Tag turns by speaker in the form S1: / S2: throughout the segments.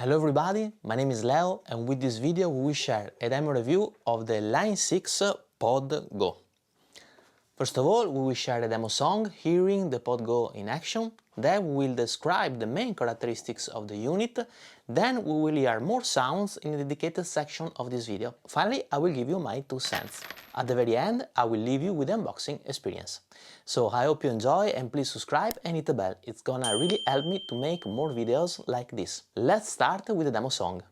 S1: Hello everybody, my name is Leo and with this video we will share a demo review of the Line 6 Pod Go. First of all, we will share a demo song hearing the Pod Go in action, then we will describe the main characteristics of the unit, then we will hear more sounds in a dedicated section of this video. Finally, I will give you my 2 cents. At the very end, I will leave you with the unboxing experience. So I hope you enjoy and please subscribe and hit the bell, it's gonna really help me to make more videos like this. Let's start with the demo song.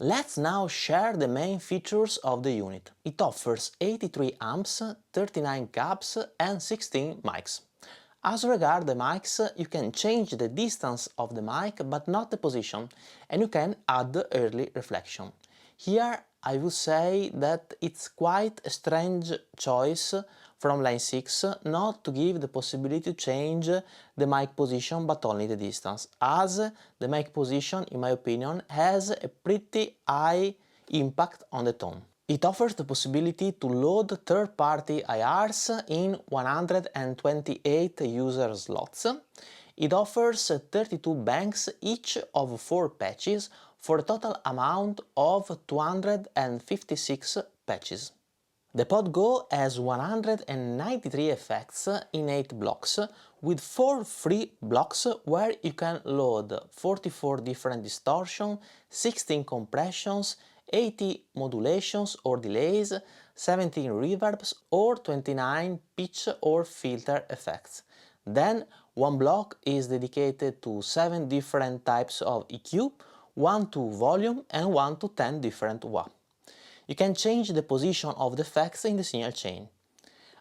S1: Let's now share the main features of the unit. It offers 83 amps, 39 cabs and 16 mics. As regards the mics, you can change the distance of the mic but not the position, and you can add early reflection. Here I would say that it's quite a strange choice from Line 6 not to give the possibility to change the mic position but only the distance, as the mic position, in my opinion, has a pretty high impact on the tone. It offers the possibility to load third-party IRs in 128 user slots. It offers 32 banks, each of 4 patches, for a total amount of 256 patches. The Pod Go has 193 effects in 8 blocks, with 4 free blocks where you can load 44 different distortion, 16 compressions, 80 modulations or delays, 17 reverbs or 29 pitch or filter effects. Then one block is dedicated to 7 different types of EQ, 1 to volume and 1 to 10 different wah. You can change the position of the effects in the signal chain.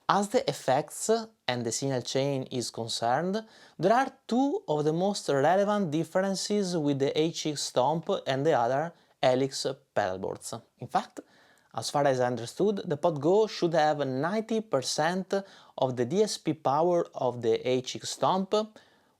S1: As the effects and the signal chain is concerned, there are 2 of the most relevant differences with the HX Stomp and the other Helix pedalboards. In fact, as far as I understood, the Pod Go should have 90% of the DSP power of the HX Stomp,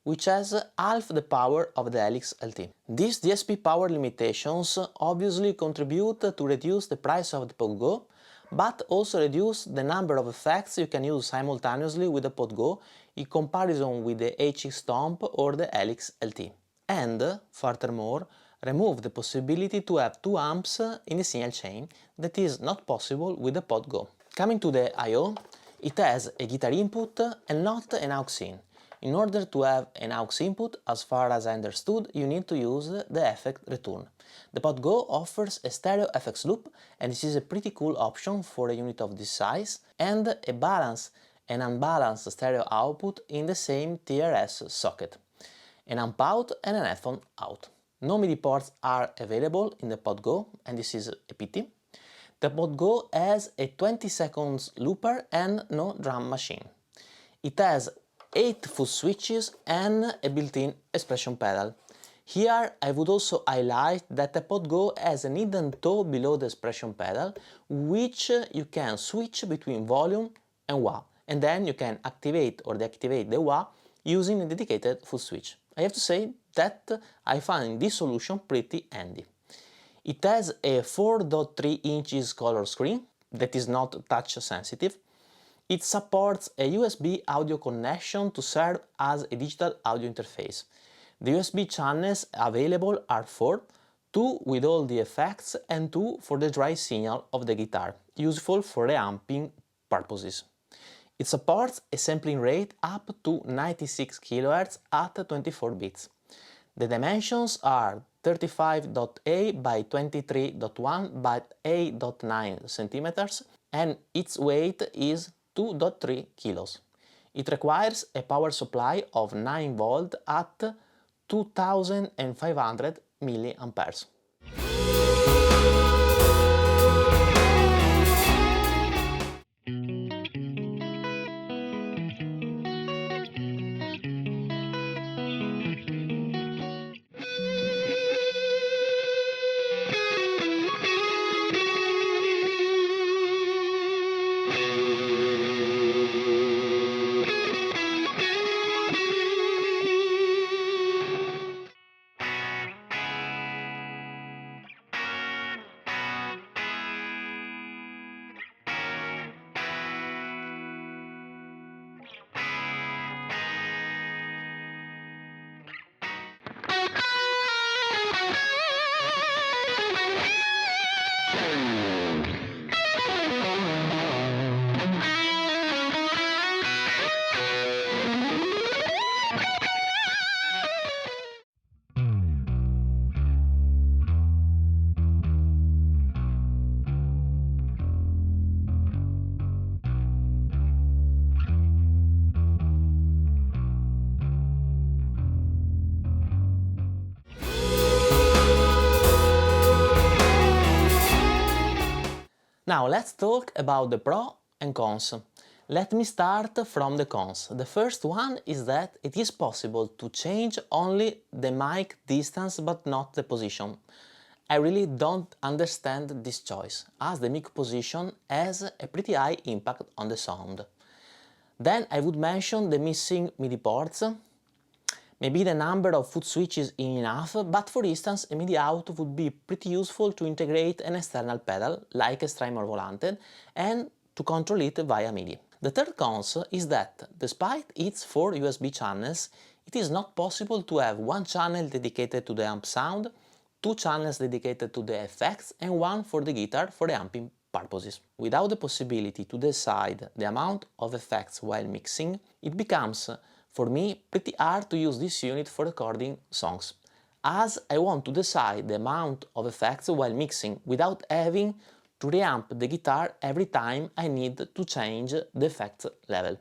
S1: which has half the power of the Helix LT. These DSP power limitations obviously contribute to reduce the price of the Pod Go, but also reduce the number of effects you can use simultaneously with the Pod Go in comparison with the HX Stomp or the Helix LT. And, furthermore, remove the possibility to have 2 amps in the signal chain that is not possible with the Pod Go. Coming to the I/O, it has a guitar input and not an aux in. In order to have an aux input, as far as I understood, you need to use the effect return. The Pod Go offers a stereo FX loop, and this is a pretty cool option for a unit of this size, and a balance an unbalanced stereo output in the same TRS socket, an amp out and an headphone out. No MIDI ports are available in the PodGo, and this is a pity. The PodGo has a 20 seconds looper and no drum machine. It has 8 foot switches and a built-in expression pedal. Here I would also highlight that the PodGo has an hidden toe below the expression pedal, which you can switch between volume and wah, and then you can activate or deactivate the wah using a dedicated foot switch. I have to say that I find this solution pretty handy. It has a 4.3 inches color screen that is not touch sensitive. It supports a USB audio connection to serve as a digital audio interface. The USB channels available are 4, 2 with all the effects and 2 for the dry signal of the guitar, useful for reamping purposes. It supports a sampling rate up to 96 kHz at 24 bits. The dimensions are 35.8 by 23.1 by 8.9 centimeters and its weight is 2.3 kilos. It requires a power supply of 9 volt at 2500 milliamperes. Now let's talk about the pros and cons. Let me start from the cons. The first one is that it is possible to change only the mic distance but not the position. I really don't understand this choice, as the mic position has a pretty high impact on the sound. Then I would mention the missing MIDI ports. Maybe the number of foot switches is enough, but for instance a MIDI out would be pretty useful to integrate an external pedal, like a Streamer Volante, and to control it via MIDI. The third cons is that, despite its 4 USB channels, it is not possible to have one channel dedicated to the amp sound, 2 channels dedicated to the effects, and 1 for the guitar for the amping purposes. Without the possibility to decide the amount of effects while mixing, it becomes for me pretty hard to use this unit for recording songs, as I want to decide the amount of effects while mixing without having to reamp the guitar every time I need to change the effects level.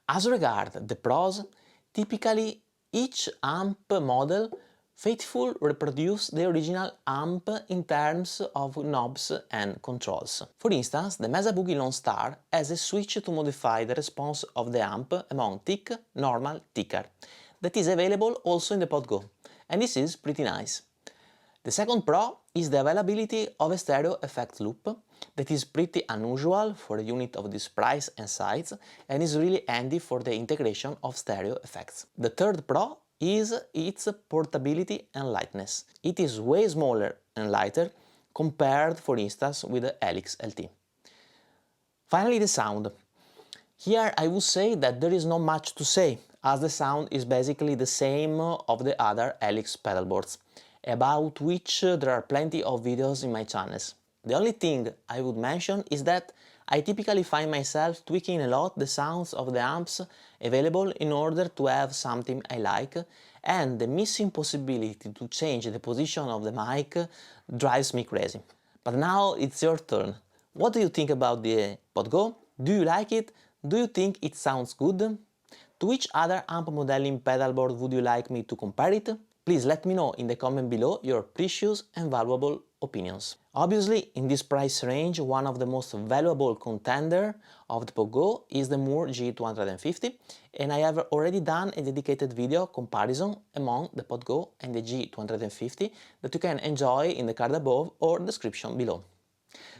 S1: As regards the pros, typically each amp model faithfully reproduces the original amp in terms of knobs and controls. For instance, the Mesa Boogie Lone Star has a switch to modify the response of the amp among thick, normal, thicker, that is available also in the PodGo, and this is pretty nice. The second pro is the availability of a stereo effect loop that is pretty unusual for a unit of this price and size and is really handy for the integration of stereo effects. The third pro is its portability and lightness. It is way smaller and lighter compared, for instance, with the Helix LT. Finally, the sound. Here I would say that there is not much to say, as the sound is basically the same of the other Helix pedalboards, about which there are plenty of videos in my channels. The only thing I would mention is that I typically find myself tweaking a lot the sounds of the amps available in order to have something I like, and the missing possibility to change the position of the mic drives me crazy. But now it's your turn. What do you think about the PodGo? Do you like it? Do you think it sounds good? To which other amp modeling pedalboard would you like me to compare it? Please let me know in the comment below your precious and valuable opinions. Obviously, in this price range, one of the most valuable contender of the Pogo is the Moore G250, and I have already done a dedicated video comparison among the Pogo and the G250 that you can enjoy in the card above or description below.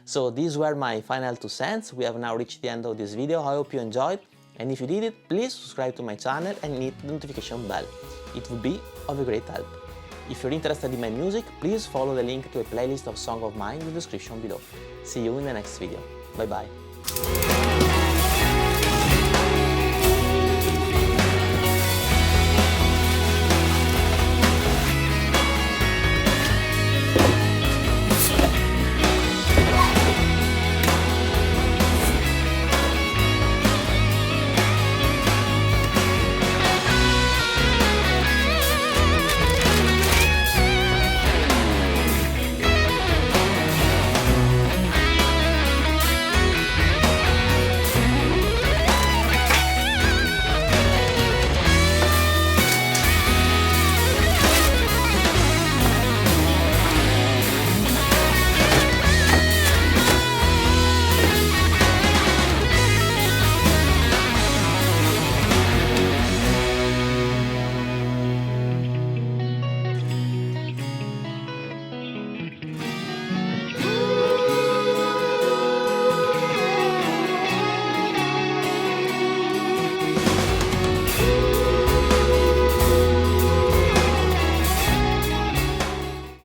S1: So these were my final 2 cents. We have now reached the end of this video. I hope you enjoyed, and if you did it, please subscribe to my channel and hit the notification bell. It would be of a great help. If you're interested in my music, please follow the link to a playlist of songs of mine in the description below. See you in the next video. Bye bye.